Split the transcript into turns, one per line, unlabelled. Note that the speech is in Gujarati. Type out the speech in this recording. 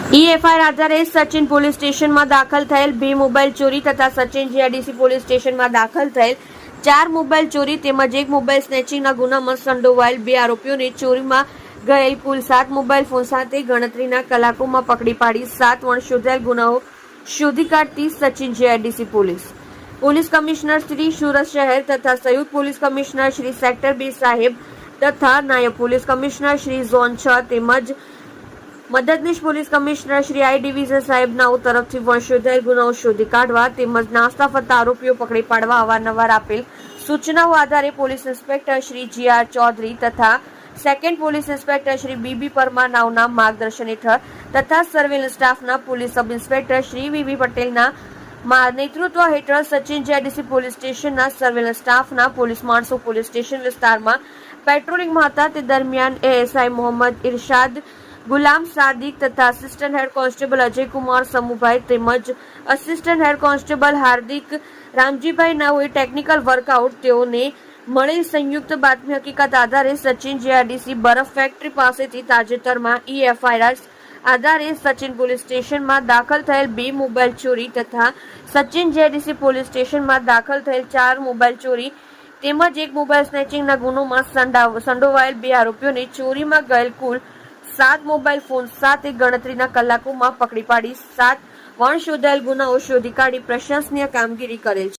એફઆઈઆર આધારે સચિન પોલીસ સ્ટેશનમાં દાખલ થયેલ 2 મોબાઈલ ચોરી તથા સચિન જીઆઈડીસી પોલીસ સ્ટેશનમાં દાખલ થયેલ 4 મોબાઈલ ચોરી તેમજ 1 મોબાઈલ સ્નેચિંગના ગુનામાં સંડોવાયેલ 2 આરોપીઓને ચોરીમાં ગયેલ કુલ 7 મોબાઈલ ફોન સાથે ગણતરીના કલાકોમાં પકડી પાડી 7 વણશોધાયેલ ગુનાઓ શોધી કાઢતી Sachin GIDC police commissioner Shri Surat શહેર તથા સંયુક્ત પોલીસ કમિશનર શ્રી સેક્ટર 2 સાહેબ તથા નાયબ પોલીસ કમિશનર શ્રી ઝોન 6 તેમજ મદદનીશ police commissioner Shri I division સાહેબનાઓ તરફથી વંશોધાયેલ ગુનાઓ શોધી કાઢવા તેમજ નાસ્તા ફરતા આરોપીઓ પકડી પાડવા અવારનવાર આપેલ સૂચનાઓ આધારે police inspector Shri G R. Chaudhary તથા second police inspector Shri B B. Parmar નાઓના માર્ગદર્શન હેઠળ તથા સર્વેલન્સ સ્ટાફના police sub inspector Shri V V. પટેલના નેતૃત્વ હેઠળ સચિન જીઆઈડીસી પોલીસ સ્ટેશનના સર્વેલન્સ સ્ટાફના પોલીસ માણસો પોલીસ સ્ટેશન વિસ્તારમાં પેટ્રોલિંગમાં હતા. તે દરમિયાન એએસઆઈ મોહમ્મદ ઇરશાદ ગુલામ સાદિક તથા assistant head constable Ajaykumar Samubhai તેમજ આસિસ્ટન્ટ હેડ કોન્સ્ટેબલ હાર્દિક રામજીભાઈ નાઓએ ટેકનિકલ વર્કઆઉટ તેઓને મળેલ સંયુક્ત બાતમી હકીકત આધારે સચિન જીઆઈડીસી બરફ ફેક્ટરી પાસેથી તાજેતરમાં એફઆઈઆર આધારે સચિન પોલીસ સ્ટેશનમાં દાખલ થયેલ 2 મોબાઈલ ચોરી તથા સચિન જીઆઈડીસી પોલીસ સ્ટેશનમાં દાખલ થયેલ 4 મોબાઈલ ચોરી તેમજ 1 મોબાઈલ સ્નેચિંગના ગુનોમાં સંડોવાયેલ 2 આરોપીઓને ચોરીમાં ગયેલ કુલ 7 મોબાઈલ ફોન સાથે ગણતરીના કલાકોમાં પકડી પાડી 7 વણશોધાયેલ ગુનાઓ શોધી કાઢી પ્રશંસનીય કામગીરી કરેલ છે.